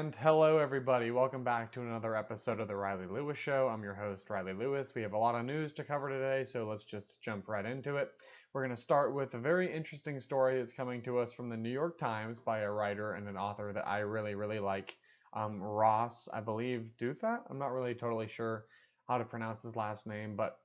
And hello, everybody. Welcome back to another episode of The Riley Lewis Show. I'm your host, Riley Lewis. We have a lot of news to cover today, so let's just jump right into it. We're going to start with a very interesting story that's coming to us from the New York Times by a writer and an author that I really like, Ross, I believe, Douthat. I'm not really totally sure how to pronounce his last name, but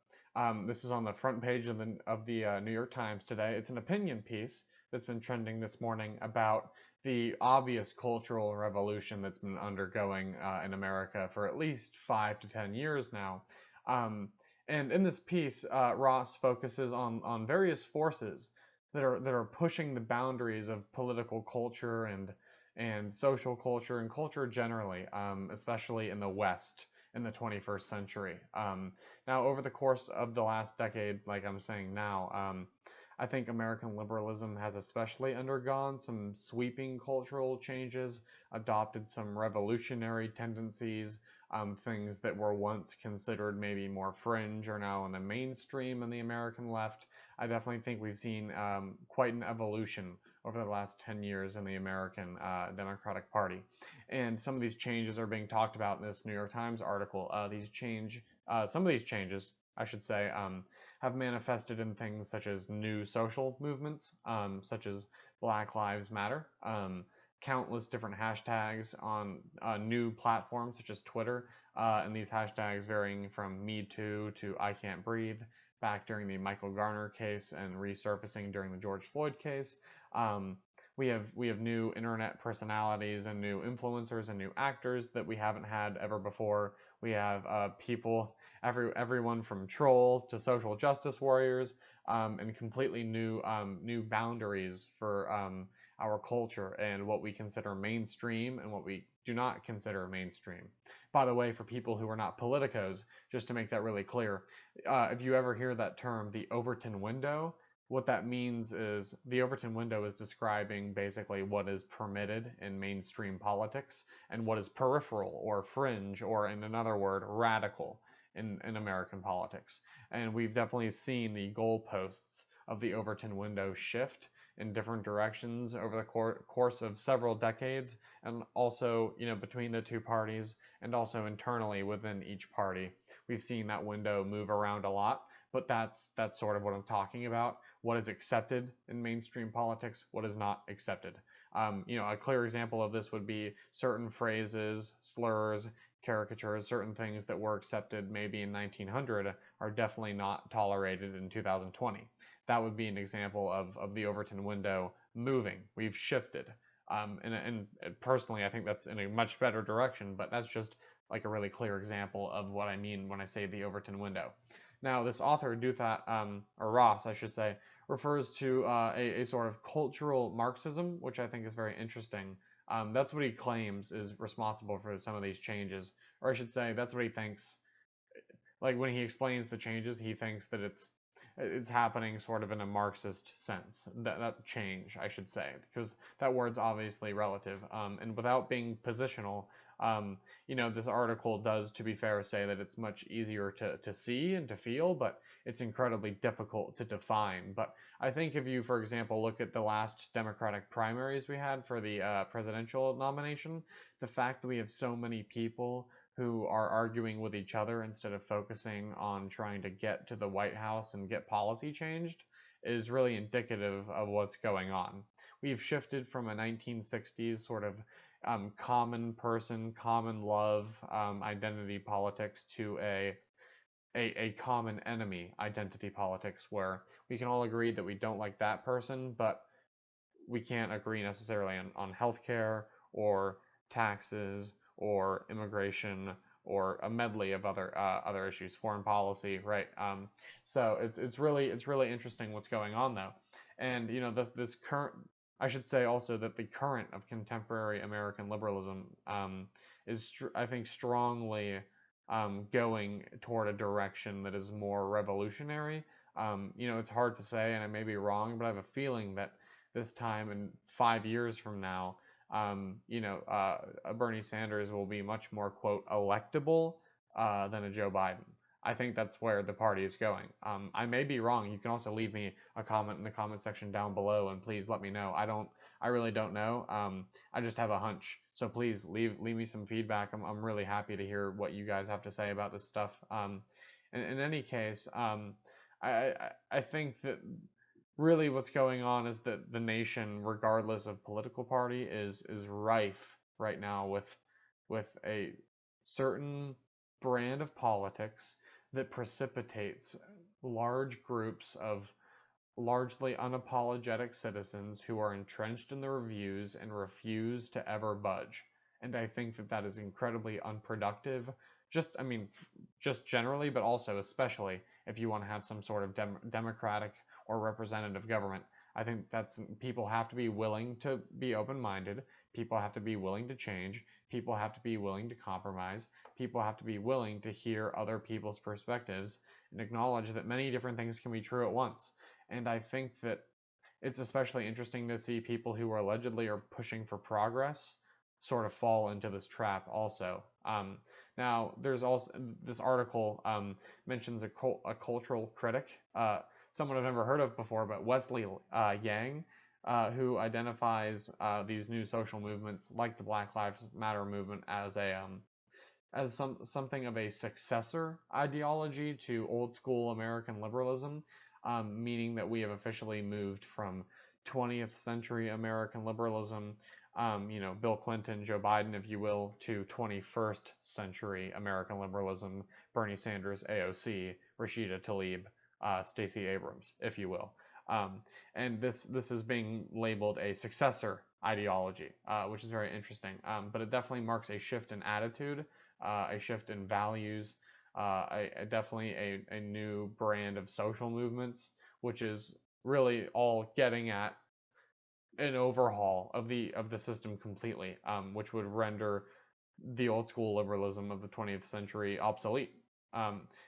this is on the front page of the New York Times today. It's an opinion piece that's been trending this morning about the obvious cultural revolution that's been undergoing in America for at least 5 to 10 years now. And in this piece, Ross focuses on various forces that are pushing the boundaries of political culture and social culture and culture generally, especially in the West in the 21st century. Now, over the course of the last decade, like I'm saying now, I think American liberalism has especially undergone some sweeping cultural changes, adopted some revolutionary tendencies, things that were once considered maybe more fringe are now in the mainstream in the American left. I definitely think we've seen quite an evolution over the last 10 years in the American Democratic Party. And some of these changes are being talked about in this New York Times article. Some of these changes, I should say, have manifested in things such as new social movements, such as Black Lives Matter, countless different hashtags on new platforms such as Twitter, and these hashtags varying from Me Too to I Can't Breathe, back during the Michael Garner case and resurfacing during the George Floyd case. We have new internet personalities and new influencers and new actors that we haven't had ever before. We have everyone from trolls to social justice warriors, and completely new boundaries for our culture and what we consider mainstream and what we do not consider mainstream. By the way, for people who are not politicos, just to make that really clear, if you ever hear that term, the Overton window, what that means is the Overton window is describing basically what is permitted in mainstream politics and what is peripheral or fringe, or in another word, radical in American politics. And we've definitely seen the goalposts of the Overton window shift in different directions over the course of several decades, and also, between the two parties and also internally within each party. We've seen that window move around a lot. But that's sort of what I'm talking about. What is accepted in mainstream politics, what is not accepted. A clear example of this would be certain phrases, slurs, caricatures, certain things that were accepted maybe in 1900 are definitely not tolerated in 2020. That would be an example of the Overton window moving. We've shifted. And personally, I think that's in a much better direction, but that's just like a really clear example of what I mean when I say the Overton window. Now, this author, Douthat, or Ross, I should say, refers to a sort of cultural Marxism, which I think is very interesting. That's what he claims is responsible for some of these changes, or I should say, that's what he thinks. Like when he explains the changes, he thinks that it's happening sort of in a Marxist sense. That change, I should say, because that word's obviously relative. And without being positional, this article does, to be fair, say that it's much easier to see and to feel, but it's incredibly difficult to define. But I think if you, for example, look at the last Democratic primaries we had for the presidential nomination, the fact that we have so many people who are arguing with each other instead of focusing on trying to get to the White House and get policy changed is really indicative of what's going on. We've shifted from a 1960s sort of common person, common love identity politics to a common enemy identity politics, where we can all agree that we don't like that person, but we can't agree necessarily on healthcare or taxes or immigration or a medley of other issues, foreign policy, right? So it's really interesting what's going on though, and this current. I should say also that the current of contemporary American liberalism is, I think, strongly going toward a direction that is more revolutionary. It's hard to say, and I may be wrong, but I have a feeling that this time in 5 years from now, Bernie Sanders will be much more, quote, electable than a Joe Biden. I think that's where the party is going. I may be wrong. You can also leave me a comment in the comment section down below, and please let me know. I really don't know. I just have a hunch. So please leave me some feedback. I'm really happy to hear what you guys have to say about this stuff. In any case, I think that really what's going on is that the nation, regardless of political party, is rife right now with a certain brand of politics that precipitates large groups of largely unapologetic citizens who are entrenched in their views and refuse to ever budge. And I think that that is incredibly unproductive. I mean, just generally, but also especially if you want to have some sort of democratic or representative government. I think that's people have to be willing to be open-minded. People have to be willing to change. People have to be willing to compromise. People have to be willing to hear other people's perspectives and acknowledge that many different things can be true at once. And I think that it's especially interesting to see people who allegedly are pushing for progress sort of fall into this trap also. Now, there's also this article mentions a cultural critic, someone I've never heard of before, but Wesley Yang, who identifies these new social movements like the Black Lives Matter movement as something of a successor ideology to old school American liberalism, meaning that we have officially moved from 20th century American liberalism, Bill Clinton, Joe Biden, if you will, to 21st century American liberalism, Bernie Sanders, AOC, Rashida Tlaib, Stacey Abrams, if you will. And this is being labeled a successor ideology, which is very interesting. But it definitely marks a shift in attitude, a shift in values, definitely a new brand of social movements, which is really all getting at an overhaul of the system completely, which would render the old school liberalism of the 20th century obsolete.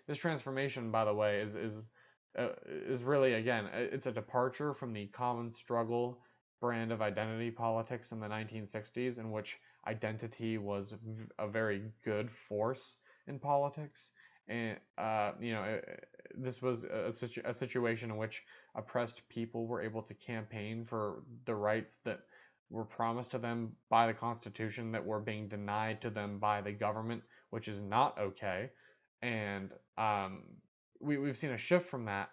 This transformation, by the way, is really, again, it's a departure from the common struggle brand of identity politics in the 1960s, in which identity was a very good force in politics. And this was a situation in which oppressed people were able to campaign for the rights that were promised to them by the Constitution that were being denied to them by the government, which is not okay. And we've seen a shift from that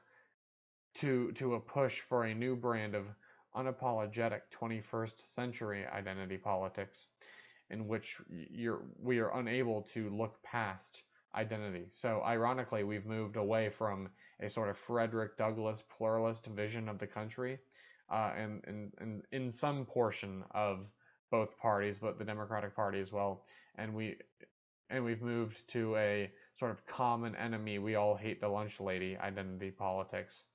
to a push for a new brand of unapologetic 21st century identity politics, in which we are unable to look past identity. So ironically, we've moved away from a sort of Frederick Douglass pluralist vision of the country, and in some portion of both parties, but the Democratic Party as well, and we've moved to a sort of common enemy, we all hate the lunch lady identity politics,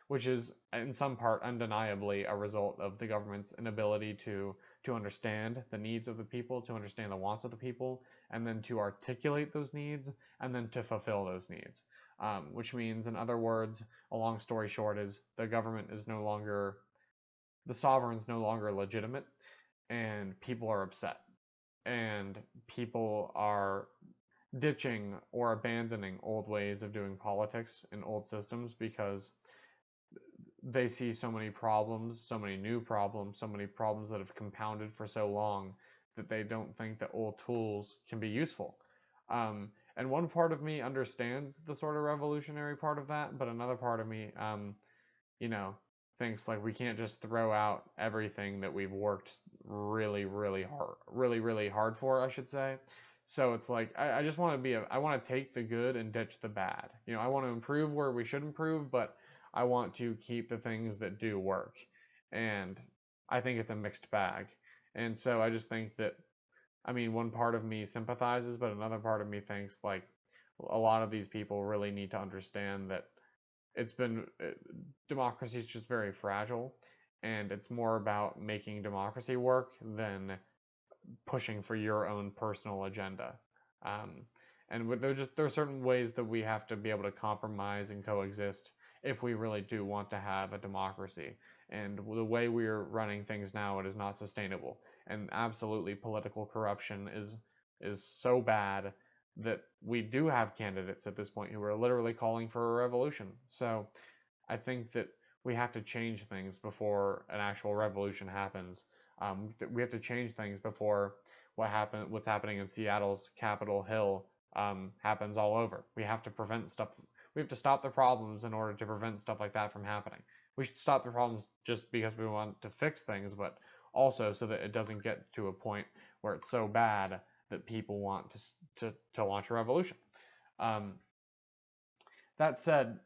which is in some part undeniably a result of the government's inability to understand the needs of the people, to understand the wants of the people, and then to articulate those needs, and then to fulfill those needs. Which means, in other words, a long story short, is the government is no longer, the sovereign's no longer legitimate, and people are upset. And people are ditching or abandoning old ways of doing politics and old systems because they see so many problems, so many new problems, so many problems that have compounded for so long that they don't think that old tools can be useful. And one part of me understands the sort of revolutionary part of that, but another part of me, thinks like we can't just throw out everything that we've worked really hard for, I should say. So it's like I just want to I want to take the good and ditch the bad. I want to improve where we should improve, but I want to keep the things that do work. And I think it's a mixed bag. And so I just think that, one part of me sympathizes, but another part of me thinks like a lot of these people really need to understand that democracy is just very fragile, and it's more about making democracy work than pushing for your own personal agenda. And there are certain ways that we have to be able to compromise and coexist if we really do want to have a democracy. And the way we're running things now, it is not sustainable. And absolutely, political corruption is so bad that we do have candidates at this point who are literally calling for a revolution. So I think that we have to change things before an actual revolution happens. We have to change things before what's happening in Seattle's Capitol Hill happens all over. We have to prevent stuff. We have to stop the problems in order to prevent stuff like that from happening. We should stop the problems just because we want to fix things, but also so that it doesn't get to a point where it's so bad that people want to launch a revolution. Um, that said,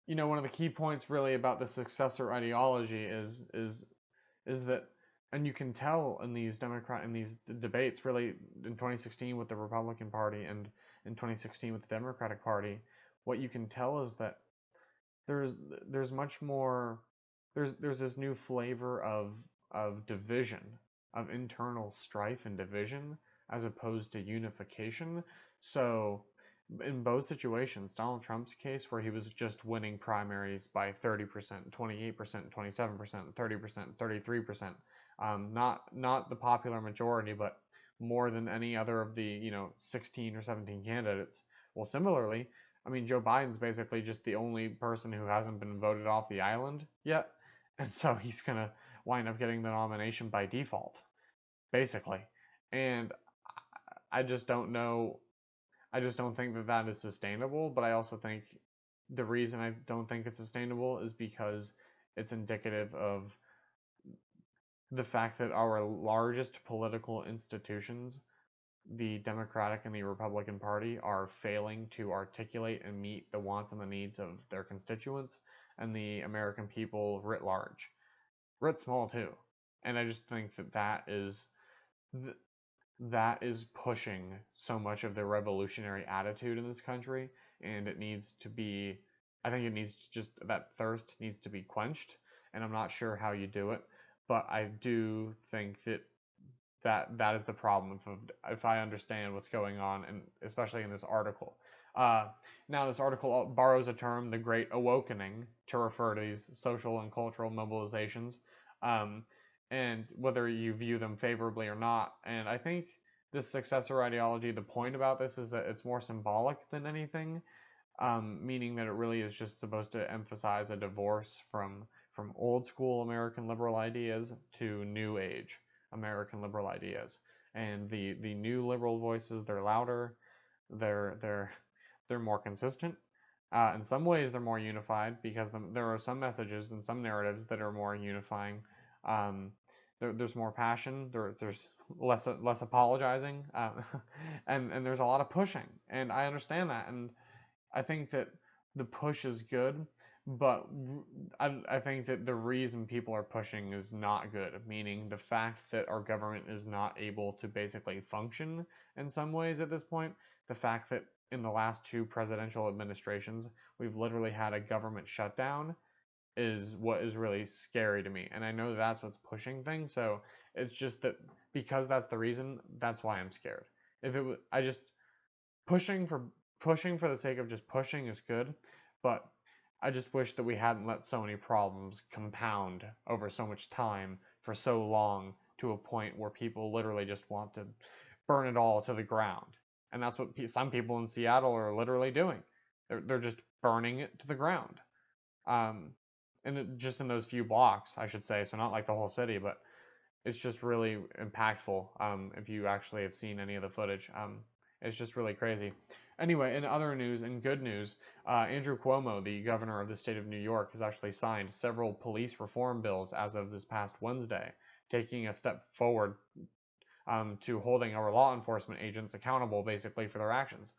one of the key points really about the successor ideology is that, and you can tell in these debates, really in 2016 with the Republican Party and in 2016 with the Democratic Party, what you can tell is that there's there's much more there's this new flavor of division, of internal strife and division, as opposed to unification. So in both situations, Donald Trump's case, where he was just winning primaries by 30%, 28%, 27%, 30%, 33%, not the popular majority, but more than any other of the 16 or 17 candidates. Well, similarly, I mean, Joe Biden's basically just the only person who hasn't been voted off the island yet, and so he's gonna wind up getting the nomination by default, basically. And I just don't know. I just don't think that that is sustainable. But I also think the reason I don't think it's sustainable is because it's indicative of the fact that our largest political institutions, the Democratic and the Republican Party, are failing to articulate and meet the wants and the needs of their constituents and the American people writ large, writ small too. And I just think that that is pushing so much of the revolutionary attitude in this country, and it needs to be. I think it needs to just that thirst needs to be quenched, and I'm not sure how you do it, but I do think that is the problem if I understand what's going on, and especially in this article. Uh, Now, this article borrows a term, the Great Awakening, to refer to these social and cultural mobilizations, um, and whether you view them favorably or not. And I think this successor ideology, the point about this is that it's more symbolic than anything, meaning that it really is just supposed to emphasize a divorce from old school American liberal ideas to new age American liberal ideas. And the new liberal voices, they're louder, they're they're they're more consistent. In some ways, they're more unified because there are some messages and some narratives that are more unifying. Um, there's more passion. There's less apologizing, and there's a lot of pushing. And I understand that, and I think that the push is good, but I think that the reason people are pushing is not good, meaning the fact that our government is not able to basically function in some ways at this point, the fact that in the last two presidential administrations, we've literally had a government shutdown is what is really scary to me. And I know that's what's pushing things, so it's just that because that's the reason, that's why I'm scared. If it was, I just pushing for the sake of just pushing is good, but I just wish that we hadn't let so many problems compound over so much time for so long to a point where people literally just want to burn it all to the ground. And that's what some people in Seattle are literally doing. They're just burning it to the ground. Um, and just in those few blocks, I should say. So not like the whole city, but it's just really impactful. If you actually have seen any of the footage, it's just really crazy. Anyway, in other news, in good news, Andrew Cuomo, the governor of the state of New York, has actually signed several police reform bills as of this past Wednesday, taking a step forward to holding our law enforcement agents accountable basically for their actions.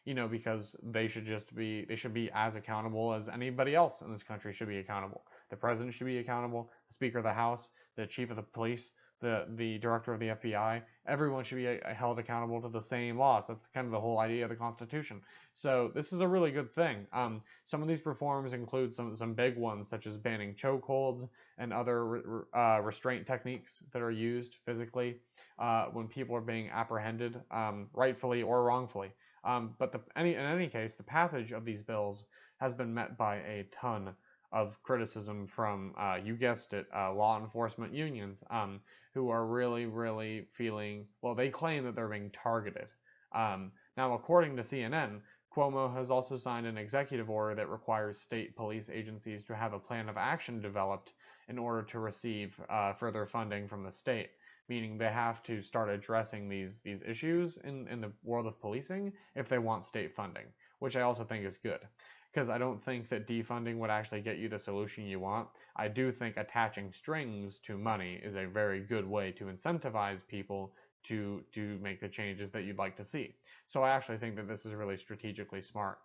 Because they should be as accountable as anybody else in this country should be accountable. The president should be accountable, the Speaker of the House, the chief of the police, the director of the FBI. Everyone should be held accountable to the same laws. That's kind of the whole idea of the Constitution. So this is a really good thing. Some of these reforms include some big ones, such as banning chokeholds and other restraint techniques that are used physically when people are being apprehended, rightfully or wrongfully. But in any case, the passage of these bills has been met by a ton of criticism from, you guessed it, law enforcement unions, who are really, really feeling, well, they claim that they're being targeted. Now, according to CNN, Cuomo has also signed an executive order that requires state police agencies to have a plan of action developed in order to receive further funding from the state, meaning they have to start addressing these issues in the world of policing if they want state funding, which I also think is good. Because I don't think that defunding would actually get you the solution you want. I do think attaching strings to money is a very good way to incentivize people to make the changes that you'd like to see. So I actually think that this is really strategically smart.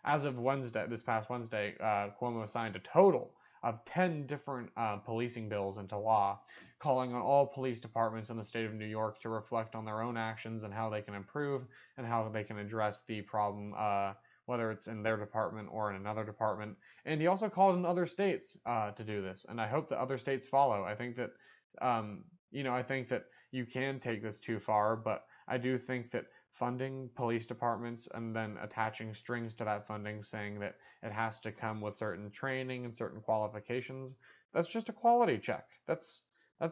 As of Wednesday, this past Wednesday, Cuomo signed a total of 10 different policing bills into law, calling on all police departments in the state of New York to reflect on their own actions and how they can improve and how they can address the problem, whether it's in their department or in another department. And he also called on other states to do this, and I hope that other states follow. I think that, I think that you can take this too far, but I do think that funding police departments and then attaching strings to that funding, saying that it has to come with certain training and certain qualifications, that's just a quality check. That's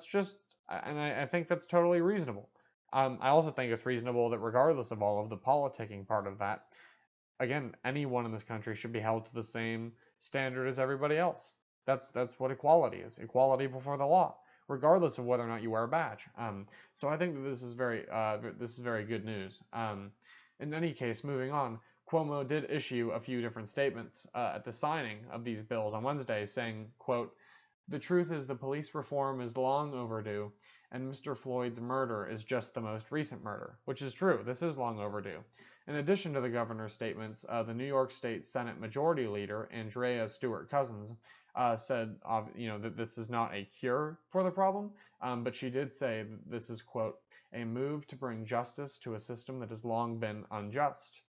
just, and I think that's totally reasonable. I also think it's reasonable that regardless of all of the politicking part of that, again, anyone in this country should be held to the same standard as everybody else. That's what equality is. Equality before the law, regardless of whether or not you wear a badge. So I think that this is very good news. In any case, moving on, Cuomo did issue a few different statements at the signing of these bills on Wednesday, saying, quote, "The truth is the police reform is long overdue, and Mr. Floyd's murder is just the most recent murder," which is true. This is long overdue. In addition to the governor's statements, the New York State Senate Majority Leader, Andrea Stewart Cousins, said, that this is not a cure for the problem, but she did say that this is, quote, "a move to bring justice to a system that has long been unjust."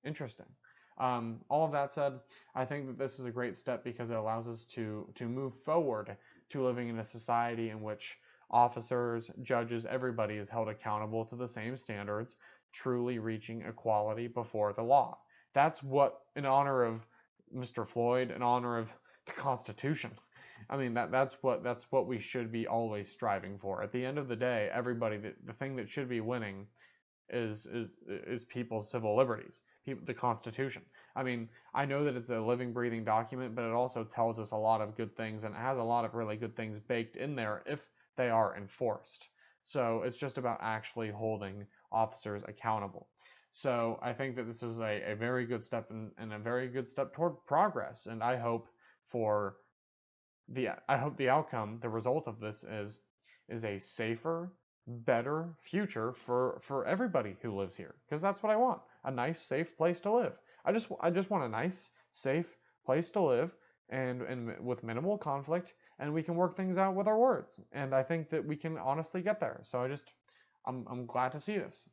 Interesting. All of that said, I think that this is a great step because it allows us to move forward to living in a society in which officers, judges, everybody is held accountable to the same standards, truly reaching equality before the law. That's what, in honor of Mr. Floyd, in honor of the Constitution. I mean, that's what we should be always striving for. At the end of the day, everybody, the thing that should be winning is people's civil liberties, the Constitution. I mean, I know that it's a living, breathing document, but it also tells us a lot of good things, and it has a lot of really good things baked in there if they are enforced. So it's just about actually holding officers accountable. So I think that this is a very good step and a very good step toward progress, and I hope the outcome, the result of this is a safer, better future for everybody who lives here, because that's what I want, a nice, safe place to live. I just want a nice, safe place to live, and with minimal conflict, and we can work things out with our words, and I think that we can honestly get there. So I'm glad to see this.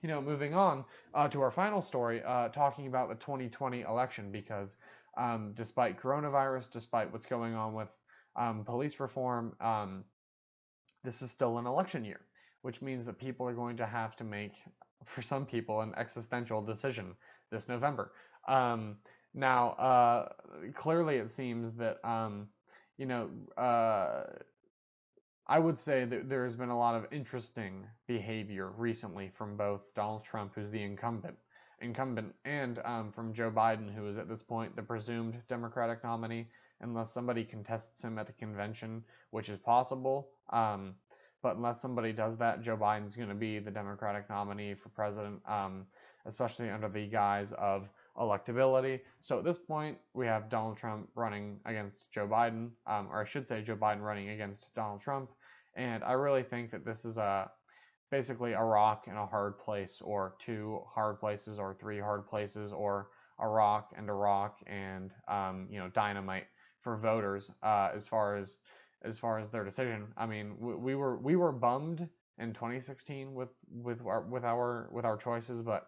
Moving on to our final story, talking about the 2020 election, because despite coronavirus, despite what's going on with police reform, this is still an election year, which means that people are going to have to make, for some people, an existential decision this November. Now, clearly it seems that, I would say that there has been a lot of interesting behavior recently from both Donald Trump, who's the incumbent, and from Joe Biden, who is at this point the presumed Democratic nominee, unless somebody contests him at the convention, which is possible. But unless somebody does that, Joe Biden's going to be the Democratic nominee for president, especially under the guise of electability. So at this point, we have Donald Trump running against Joe Biden, or I should say Joe Biden running against Donald Trump. And I really think that this is basically a rock in a hard place, or two hard places, or three hard places, or a rock and dynamite for voters as far as their decision. I mean, we were bummed in 2016 with our choices, but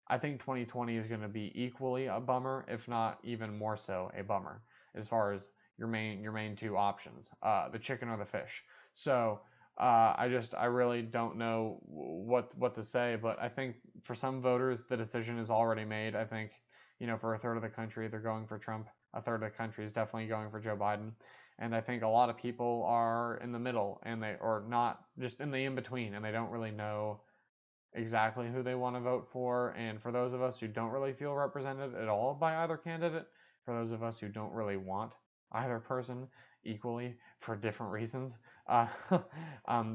I think 2020 is going to be equally a bummer, if not even more so a bummer, as far as your main two options, the chicken or the fish. So I really don't know what to say, but I think for some voters the decision is already made. I think, for a third of the country they're going for Trump, a third of the country is definitely going for Joe Biden, and I think a lot of people are in the middle, or not, just in the in between, and they don't really know exactly who they want to vote for. And for those of us who don't really feel represented at all by either candidate, for those of us who don't really want either person equally for different reasons, uh,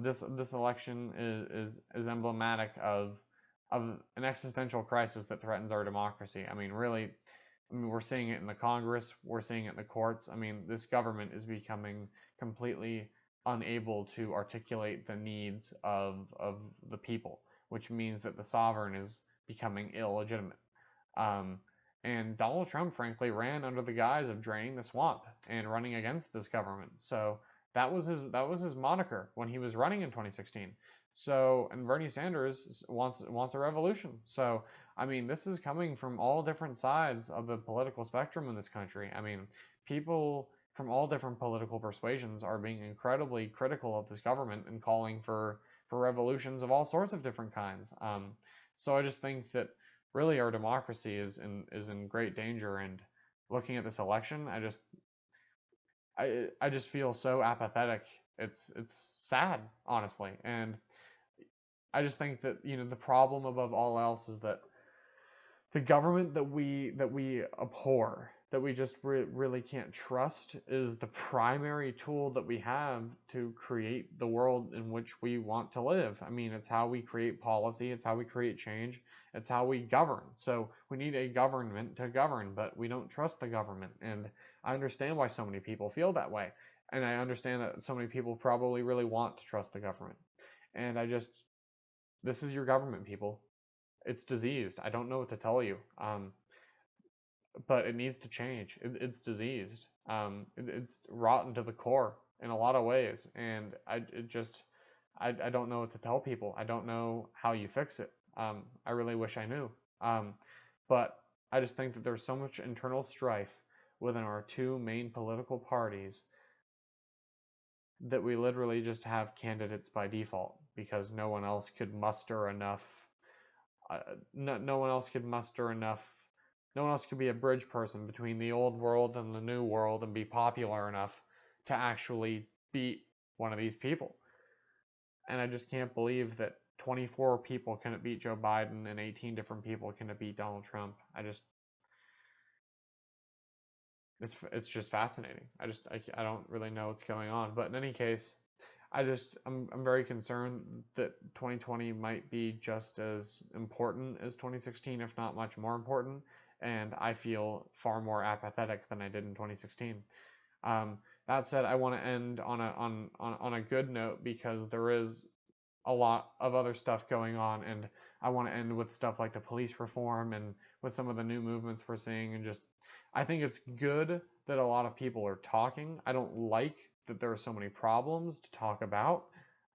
this election is emblematic of an existential crisis that threatens our democracy. I mean, really, I mean, we're seeing it in the Congress, we're seeing it in the courts. I mean, this government is becoming completely unable to articulate the needs of the people, which means that the sovereign is becoming illegitimate. Um, and Donald Trump, frankly, ran under the guise of draining the swamp and running against this government. So that was his moniker when he was running in 2016. So, and Bernie Sanders wants a revolution. So, I mean, this is coming from all different sides of the political spectrum in this country. I mean, people from all different political persuasions are being incredibly critical of this government and calling for revolutions of all sorts of different kinds. So I just think that really our democracy is in great danger. And looking at this election, I just feel so apathetic. It's sad, honestly. And I just think that the problem above all else is that the government that we abhor, that we just really can't trust, is the primary tool that we have to create the world in which we want to live. I mean, it's how we create policy, it's how we create change, it's how we govern. So we need a government to govern, but we don't trust the government. And I understand why so many people feel that way. And I understand that so many people probably really want to trust the government. And this is your government, people. It's diseased. I don't know what to tell you. But it needs to change. It's diseased. It's rotten to the core in a lot of ways, and I don't know what to tell people. I don't know how you fix it. I really wish I knew. But I just think that there's so much internal strife within our two main political parties that we literally just have candidates by default because no one else could muster enough. No one else could muster enough. No one else could be a bridge person between the old world and the new world and be popular enough to actually beat one of these people. And I just can't believe that 24 people couldn't beat Joe Biden and 18 different people couldn't beat Donald Trump. It's just fascinating. I don't really know what's going on. But in any case, I'm very concerned that 2020 might be just as important as 2016, if not much more important. And I feel far more apathetic than I did in 2016. That said, I want to end on a good note because there is a lot of other stuff going on, and I want to end with stuff like the police reform and with some of the new movements we're seeing. And just I think it's good that a lot of people are talking. I don't like that there are so many problems to talk about,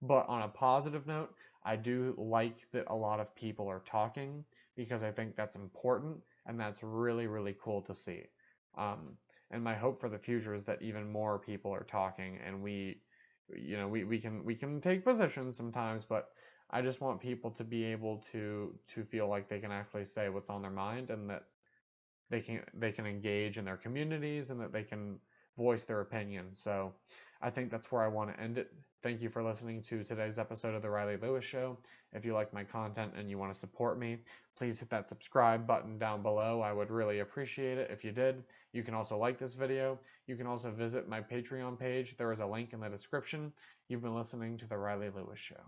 but on a positive note, I do like that a lot of people are talking because I think that's important and that's really, really cool to see. And my hope for the future is that even more people are talking, and we can take positions sometimes, but I just want people to be able to feel like they can actually say what's on their mind, and that they can engage in their communities, and that they can voice their opinions. So I think that's where I want to end it. Thank you for listening to today's episode of The Riley Lewis Show. If you like my content and you want to support me, please hit that subscribe button down below. I would really appreciate it if you did. You can also like this video. You can also visit my Patreon page. There is a link in the description. You've been listening to The Riley Lewis Show.